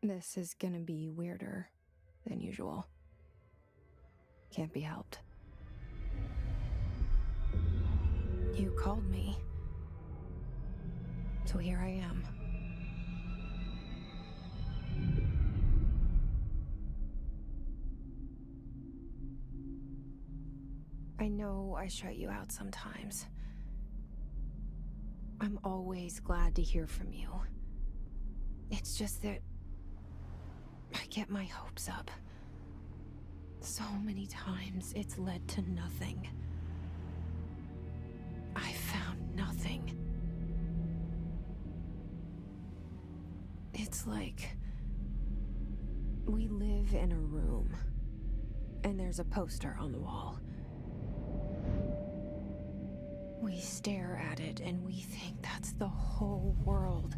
This is gonna be weirder than usual. Can't be helped. You called me. So here I am. I know I shut you out sometimes. I'm always glad to hear from you. It's just that I get my hopes up. So many times it's led to nothing. I found nothing. It's like we live in a room, and there's a poster on the wall. We stare at it and we think that's the whole world.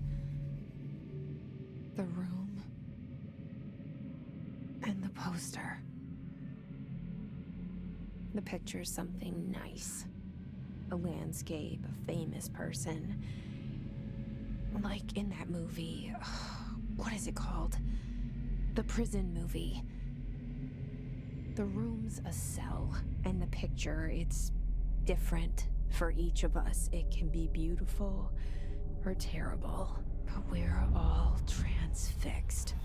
The room and the poster. The picture's something nice. A landscape, a famous person. Like in that movie, what is it called? The prison movie. The room's a cell, and the picture, it's different for each of us. It can be beautiful or terrible, but we're all transfixed.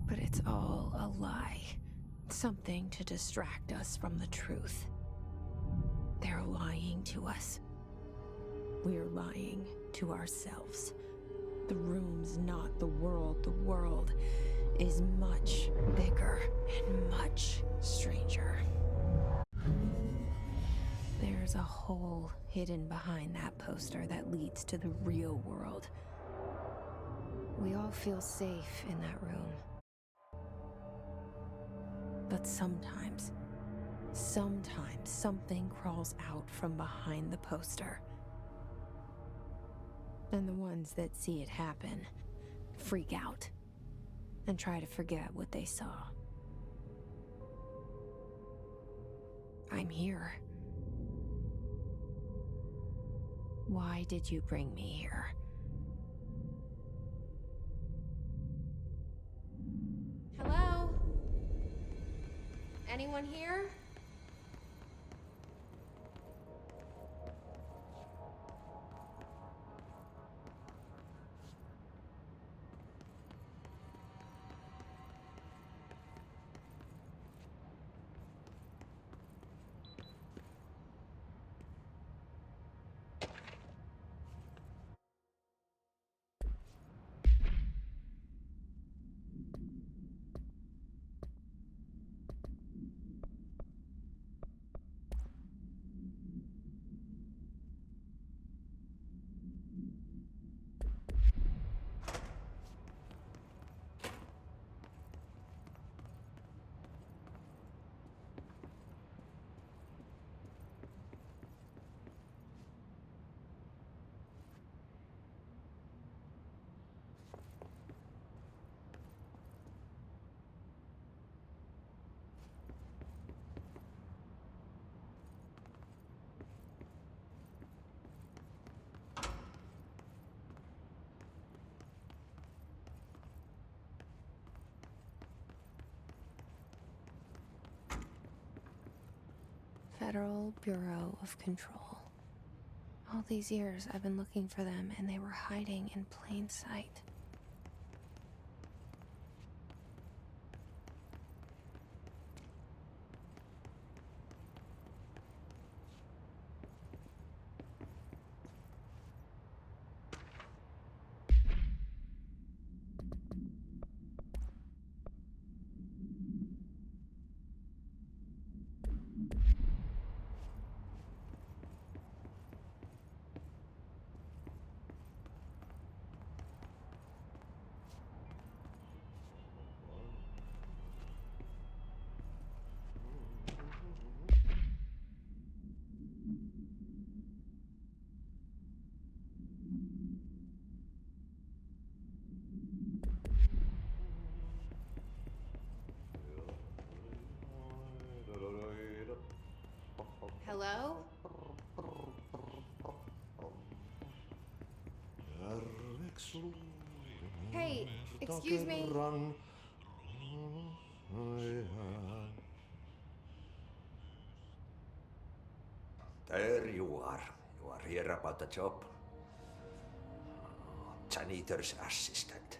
But it's all a lie. Something to distract us from the truth. They're lying to us. We're lying to ourselves. The room's not the world. The world is much bigger and much stranger. There's a hole hidden behind that poster that leads to the real world. We all feel safe in that room. But sometimes something crawls out from behind the poster. And the ones that see it happen freak out and try to forget what they saw. I'm here. Why did you bring me here? Hello? Anyone here? Federal Bureau of Control. All these years I've been looking for them, and they were hiding in plain sight. Hello? Hey, Excuse me. There you are. You are here about the job. Janitor's assistant.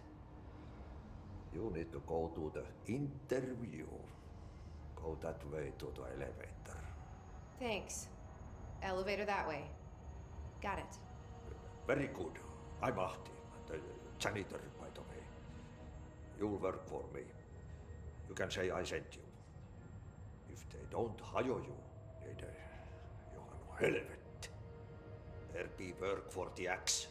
You need to go to the interview. Go that way to the elevator. Thanks. Elevator that way. Got it. Very good. I'm Ahti, the janitor, by the way. You'll work for me. You can say I sent you. If they don't hire you, niin johan on helvet. There be work for the axe.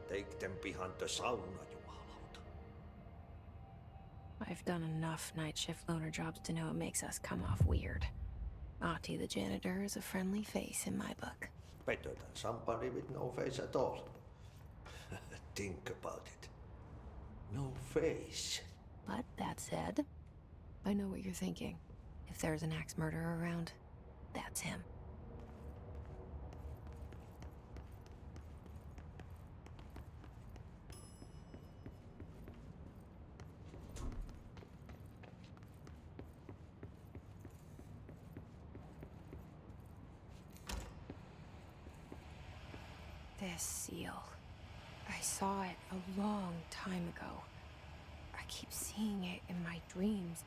Take them behind the sauna, jumalauta. I've done enough night shift loner jobs to know it makes us come off weird. Ahti the janitor is a friendly face in my book. Better than somebody with no face at all. Think about it. No face. But that said, I know what you're thinking. If there's an axe murderer around, that's him. This seal. I saw it a long time ago. I keep seeing it in my dreams.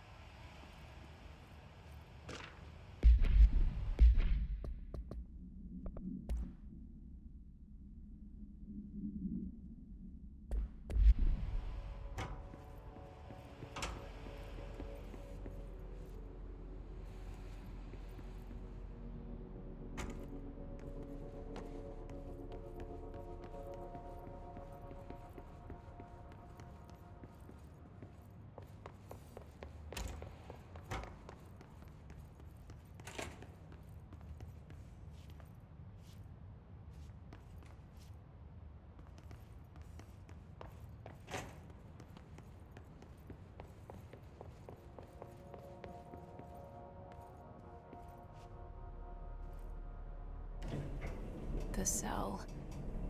The cell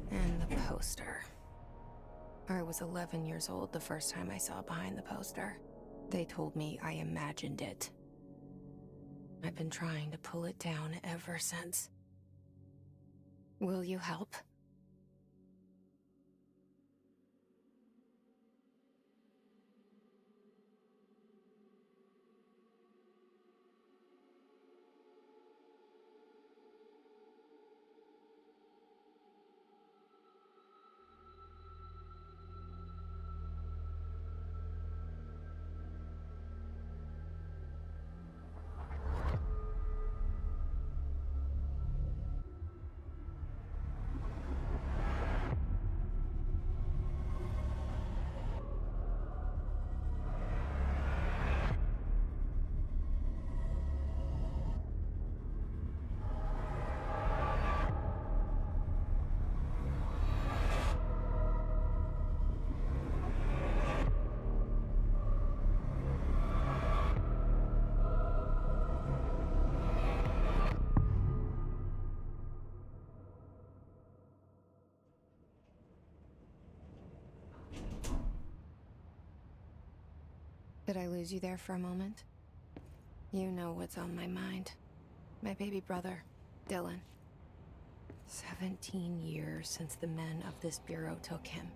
and the poster. I was 11 years old the first time I saw behind the poster. They told me I imagined it. I've been trying to pull it down ever since. Will you help? Did I lose you there for a moment? You know what's on my mind. My baby brother, Dylan. 17 years since the men of this bureau took him.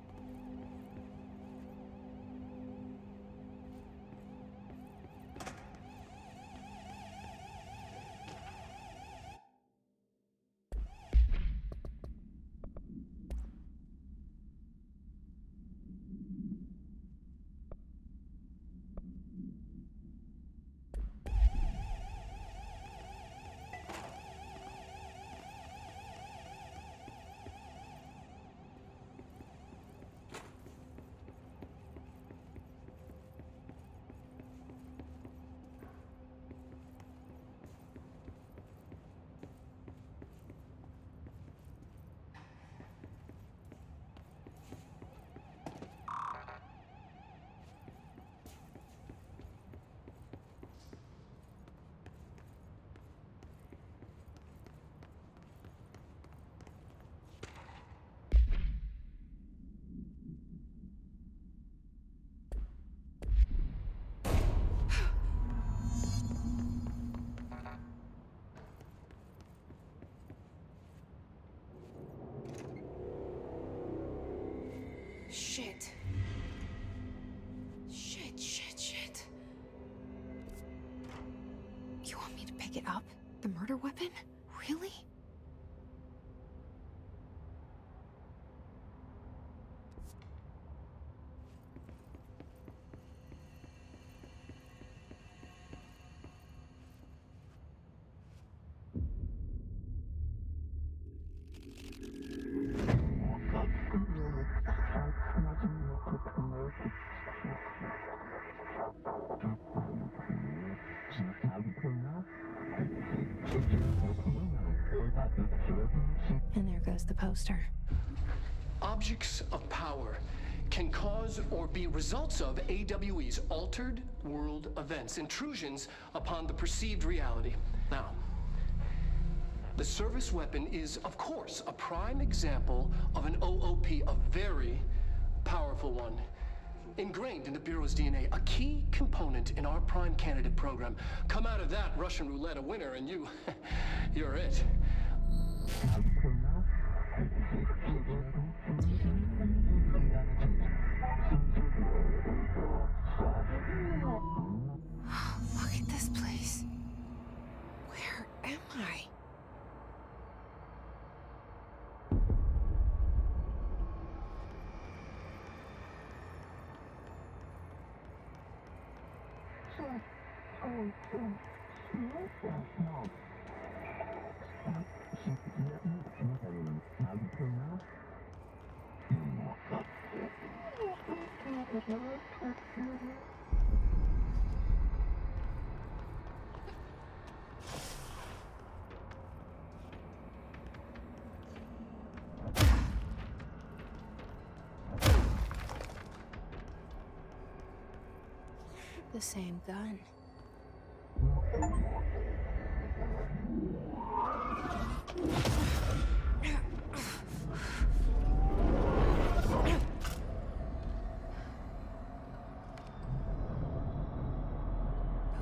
me to pick it up? The murder weapon? Really? And there goes the poster. Objects of power can cause or be results of AWE's altered world events, intrusions upon the perceived reality. Now, the service weapon is, of course, a prime example of an OOP, a very powerful one. Ingrained in the Bureau's DNA, a key component in our prime candidate program. Come out of that Russian roulette a winner and you're it. Look at this place. Where am I? The same gun.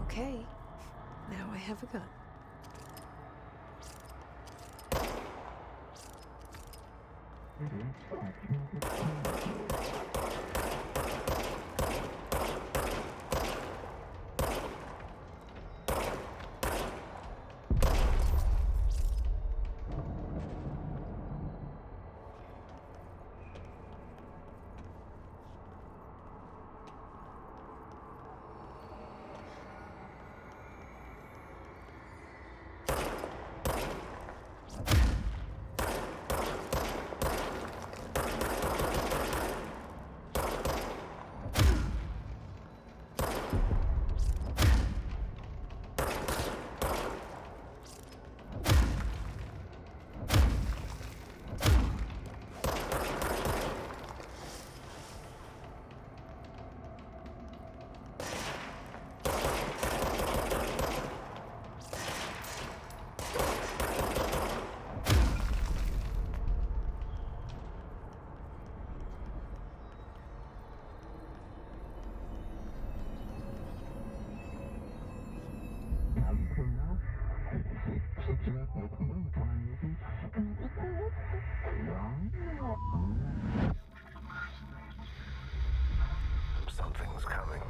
Okay, now I have a gun. Something's coming.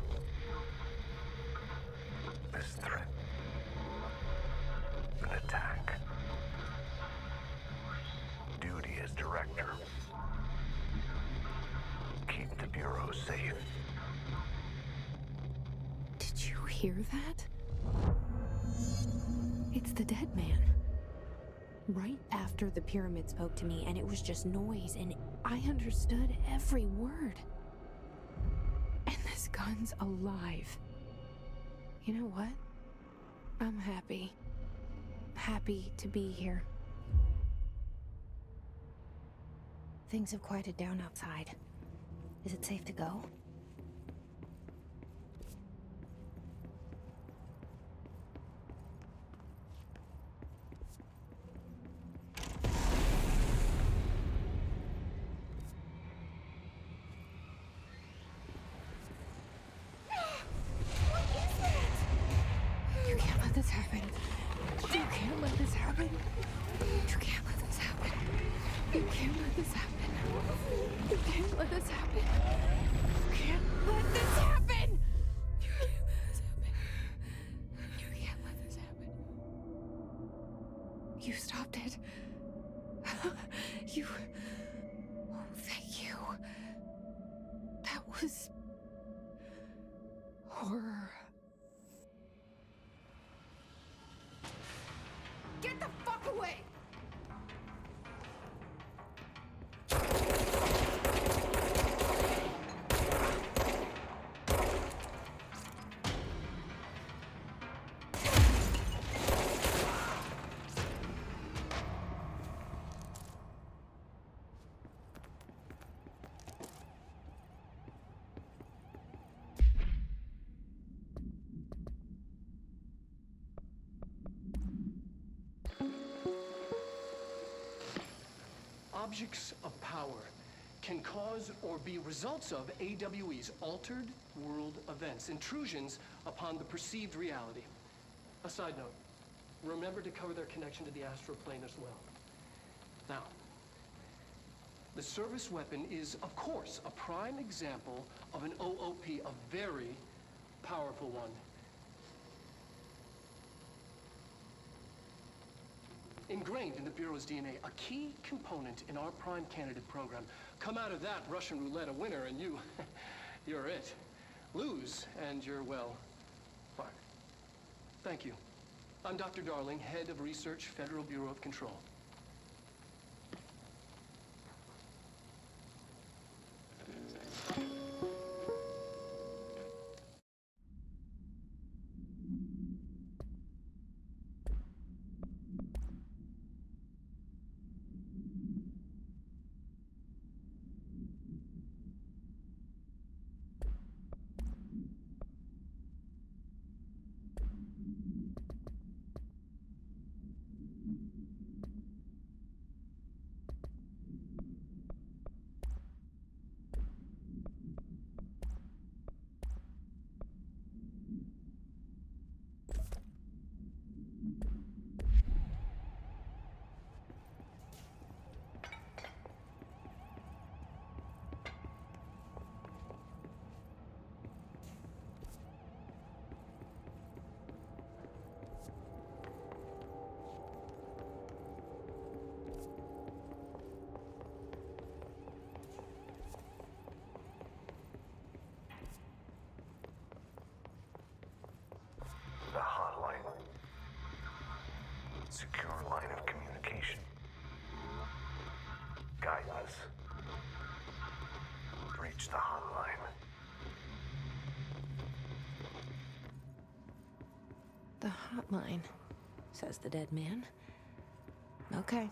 This threat. An attack. Duty as director. Keep the Bureau safe. Did you hear that? It's the dead man. Right after the pyramid spoke to me, and it was just noise, and I understood every word. And this gun's alive. You know what? I'm happy. Happy to be here. Things have quieted down outside. Is it safe to go? You can't let this happen. You can't let this happen. You can't let this happen. You can't let this happen. You can't let this happen. You can't let this happen. You can't let this happen. You can't let this happen. You stopped it. You... Oh, thank you. That was... horror. Get the fuck away! Objects of power can cause or be results of AWE's altered world events, intrusions upon the perceived reality. A side note, remember to cover their connection to the astral plane as well. Now, the service weapon is, of course, a prime example of an OOP, a very powerful one. Ingrained in the Bureau's DNA, a key component in our prime candidate program. Come out of that Russian roulette a winner and you're it. Lose and you're, well, fine. Thank you. I'm Dr. Darling, Head of Research, Federal Bureau of Control. The hotline. Secure line of communication. Guide us. Reach the hotline. The hotline, says the dead man. Okay.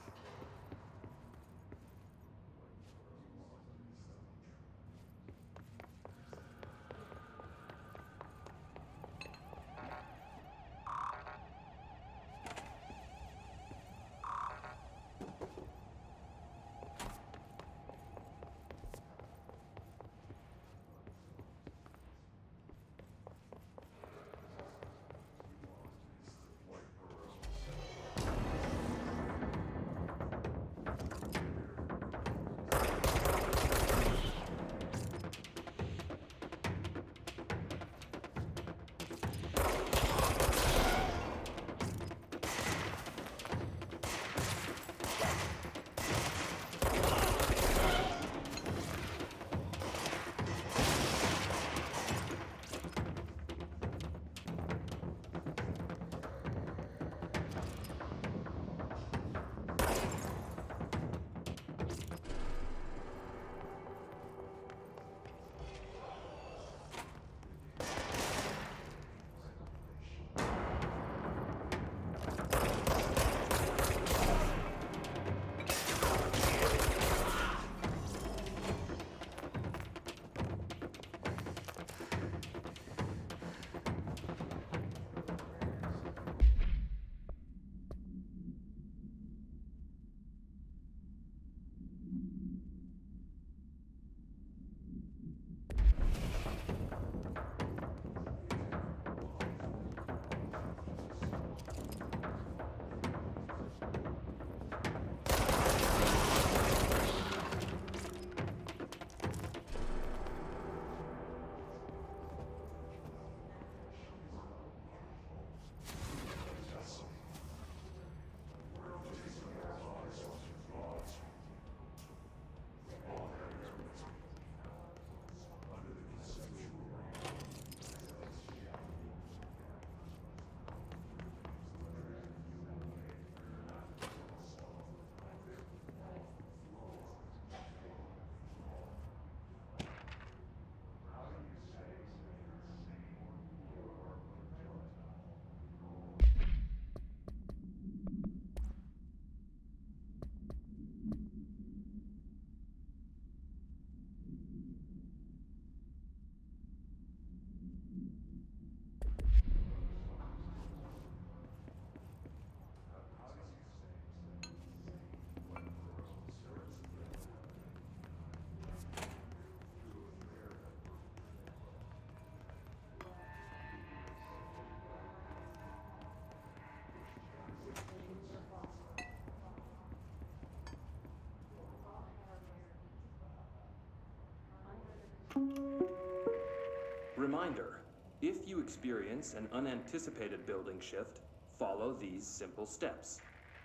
Reminder, if you experience an unanticipated building shift, follow these simple steps.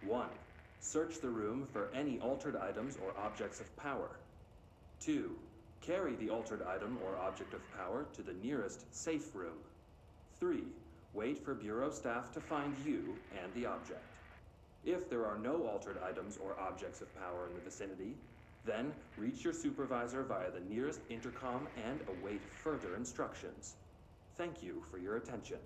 1. Search the room for any altered items or objects of power. 2. Carry the altered item or object of power to the nearest safe room. 3. Wait for Bureau staff to find you and the object. If there are no altered items or objects of power in the vicinity, then reach your supervisor via the nearest intercom and await further instructions. Thank you for your attention.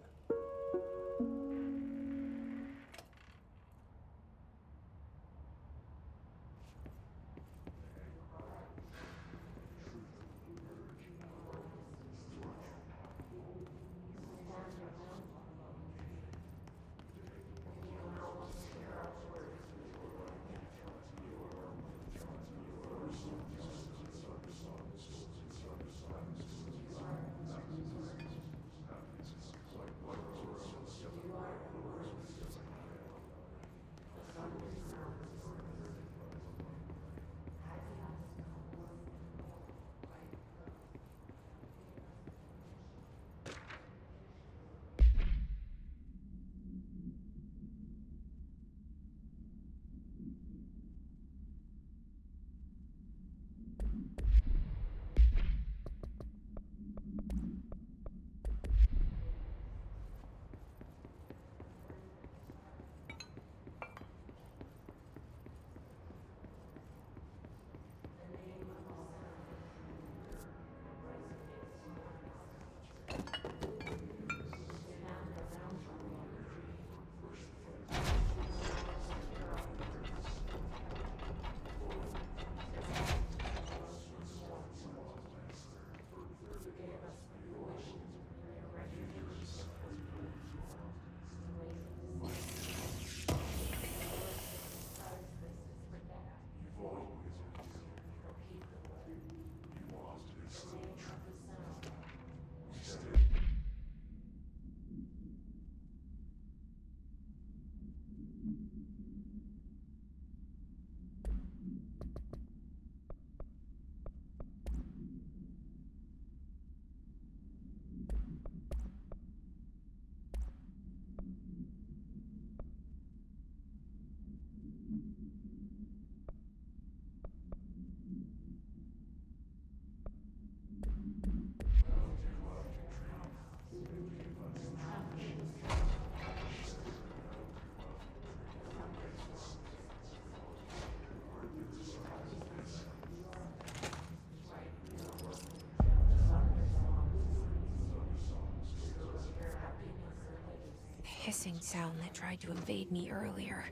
Hissing sound that tried to invade me earlier.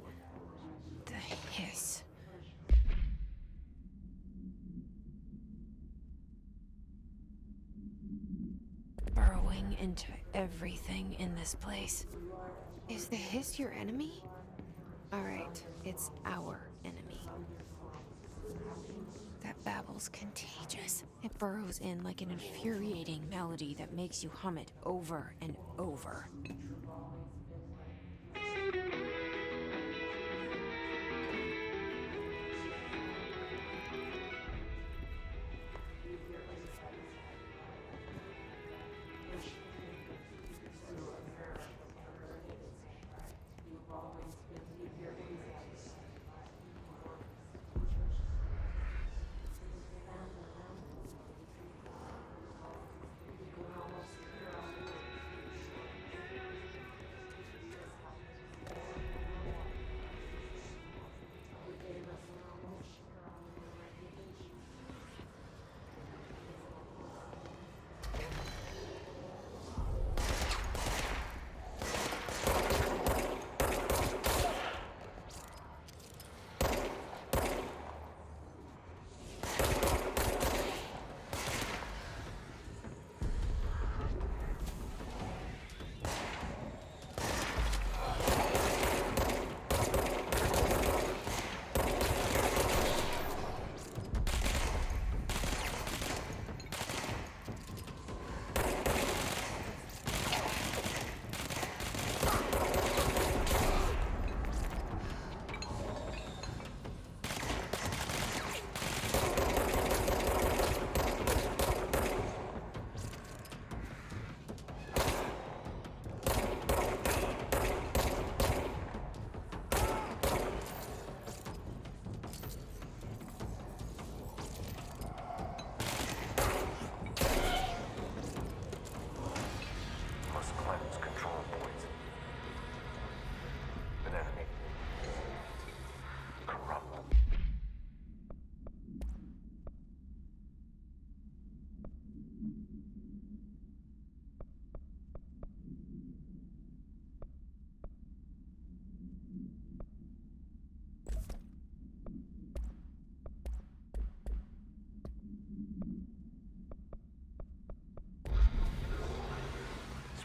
The hiss. Burrowing into everything in this place. Is the hiss your enemy? Alright, it's our enemy. That babble's contagious. It burrows in like an infuriating melody that makes you hum it over and over.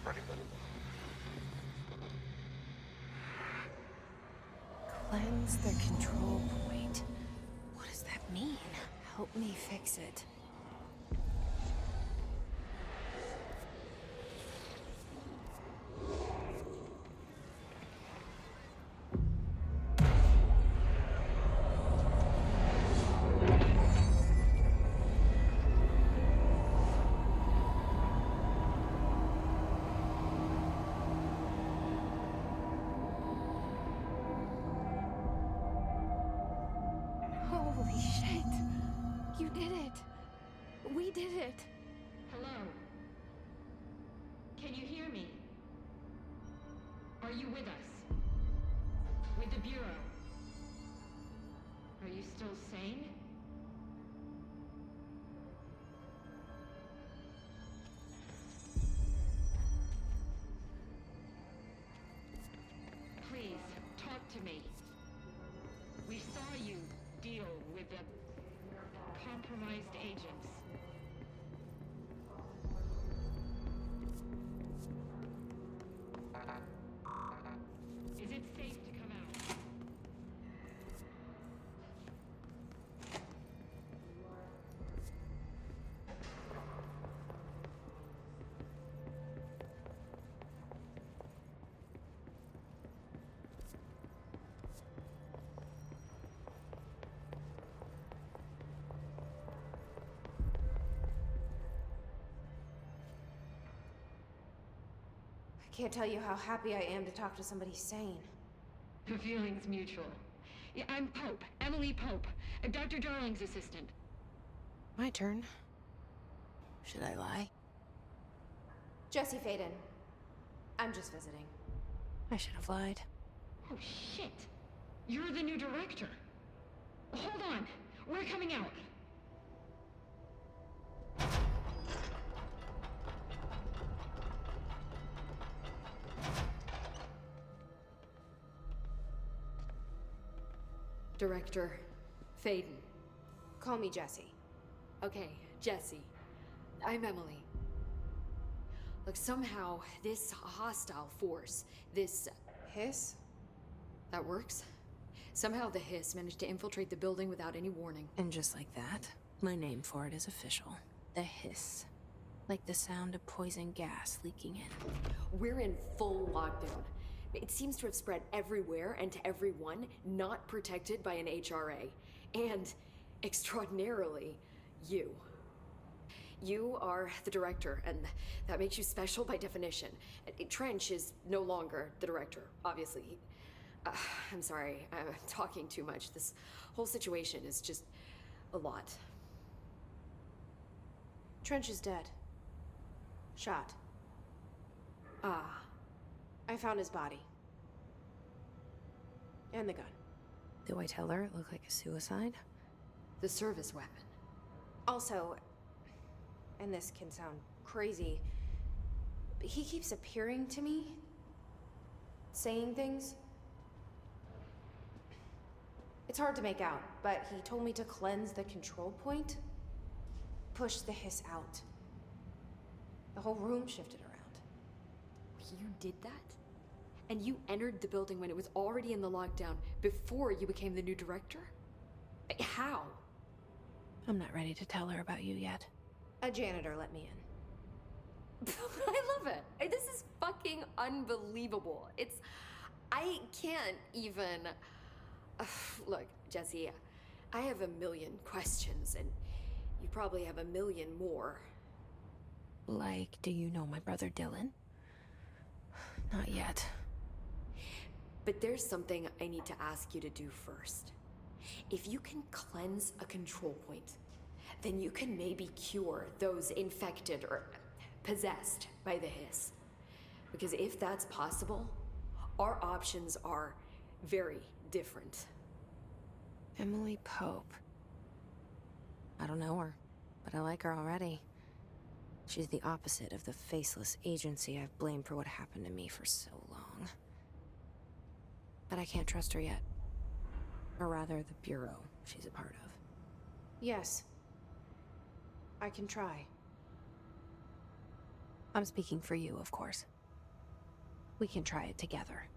Ready? Cleanse the control point. What does that mean? Help me fix it. Holy shit! You did it! We did it! Hello? Can you hear me? Are you with us? With the Bureau? Are you still sane? Please, talk to me. We saw you deal with the compromised agents. Is it safe to come out? I can't tell you how happy I am to talk to somebody sane. The feeling's mutual. Yeah, I'm Pope, Emily Pope, Dr. Darling's assistant. My turn. Should I lie? Jesse Faden. I'm just visiting. I should have lied. Oh, shit. You're the new director. Hold on. We're coming out. Director Faden. Call me Jesse. Okay, Jesse. I'm Emily. Look, somehow this hostile force, this... Hiss? that works? Somehow the hiss managed to infiltrate the building without any warning. And just like that, my name for it is official. The hiss. Like the sound of poison gas leaking in. We're in full lockdown. It seems to have spread everywhere and to everyone not protected by an HRA. And, extraordinarily, you. You are the director, and that makes you special by definition. Trench is no longer the director, obviously. I'm sorry, I'm talking too much. This whole situation is just a lot. Trench is dead. Shot. Ah. I found his body. And the gun. Do I tell her it looked like a suicide? The service weapon. Also, and this can sound crazy, but he keeps appearing to me, saying things. It's hard to make out, but he told me to cleanse the control point, push the hiss out. The whole room shifted around. You did that? And you entered the building when it was already in the lockdown before you became the new director? How? I'm not ready to tell her about you yet. A janitor let me in. I love it. This is fucking unbelievable. I can't even... Look, Jesse, I have a million questions, and you probably have a million more. Like, do you know my brother Dylan? Not yet. But there's something I need to ask you to do first. If you can cleanse a control point, then you can maybe cure those infected or possessed by the hiss. Because if that's possible, our options are very different. Emily Pope. I don't know her, but I like her already. She's the opposite of the faceless agency I've blamed for what happened to me for so long. But I can't trust her yet. Or rather, the Bureau she's a part of. Yes. I can try. I'm speaking for you, of course. We can try it together.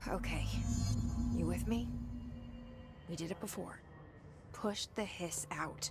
Okay. You with me? We did it before. Push the hiss out.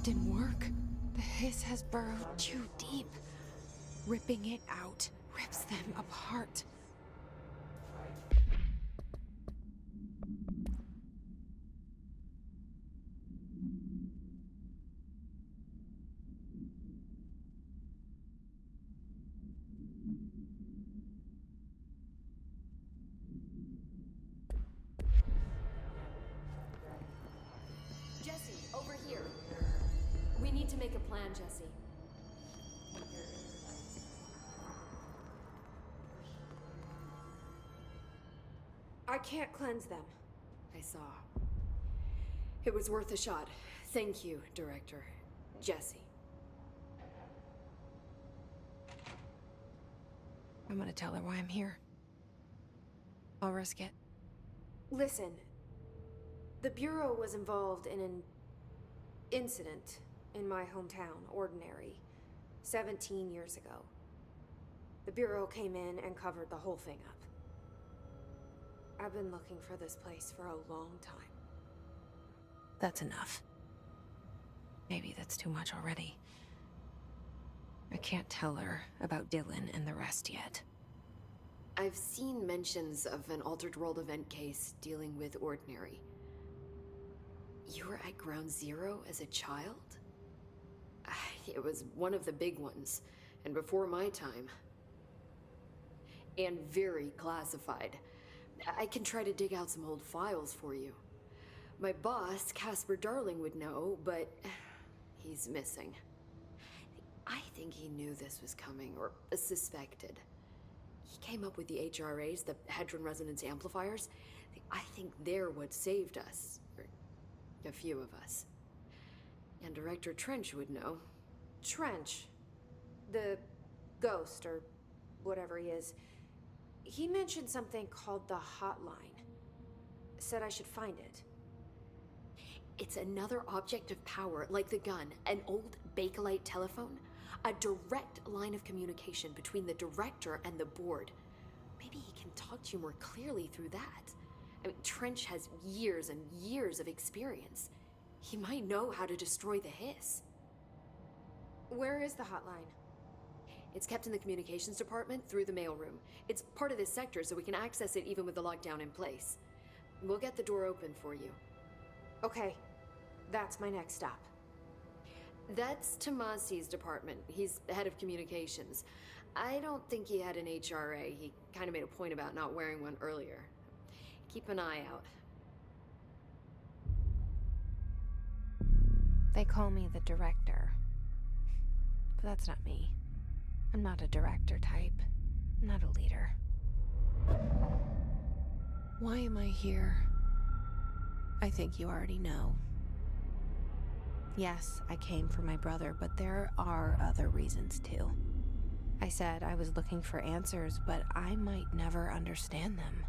didn't work. The hiss has burrowed too deep. Ripping it out rips them apart. Jesse, over here. We need to make a plan, Jesse. I can't cleanse them. I saw. It was worth a shot. Thank you, Director. Jesse. I'm gonna tell her why I'm here. I'll risk it. Listen, the Bureau was involved in an incident in my hometown, Ordinary, 17 years ago. The Bureau came in and covered the whole thing up. I've been looking for this place for a long time. That's enough. Maybe that's too much already. I can't tell her about Dylan and the rest yet. I've seen mentions of an Altered World event case dealing with Ordinary. You were at Ground Zero as a child? It was one of the big ones, and before my time. And very classified. I can try to dig out some old files for you. My boss, Casper Darling, would know, but he's missing. I think he knew this was coming, or suspected. He came up with the HRAs, the Hadron Resonance Amplifiers. I think they're what saved us. Or a few of us. And Director Trench would know. Trench, the ghost, or whatever he is, he mentioned something called the Hotline. Said I should find it. It's another object of power, like the gun, an old Bakelite telephone. A direct line of communication between the director and the board. Maybe he can talk to you more clearly through that. I mean, Trench has years and years of experience. He might know how to destroy the hiss. Where is the hotline? It's kept in the communications department through the mailroom. It's part of this sector, so we can access it even with the lockdown in place. We'll get the door open for you. Okay, that's my next stop. That's Tomasi's department. He's the head of communications. I don't think he had an HRA. He kind of made a point about not wearing one earlier. Keep an eye out. They call me the director. But that's not me. I'm not a director type. I'm not a leader. Why am I here? I think you already know. Yes, I came for my brother, but there are other reasons too. I said I was looking for answers, but I might never understand them.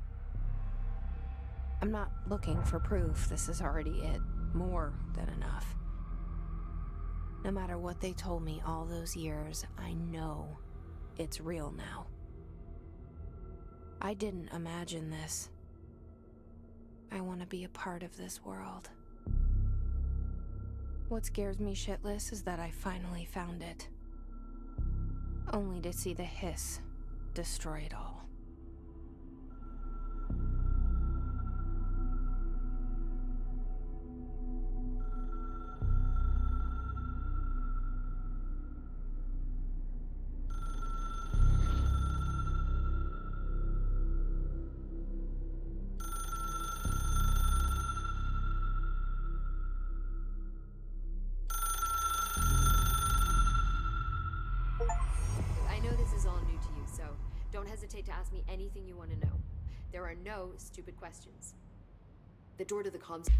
I'm not looking for proof. This is already it. More than enough. No matter what they told me all those years, I know it's real now. I didn't imagine this. I want to be a part of this world. What scares me shitless is that I finally found it. Only to see the hiss destroy it all. Don't hesitate to ask me anything you want to know. There are no stupid questions. The door to the comms...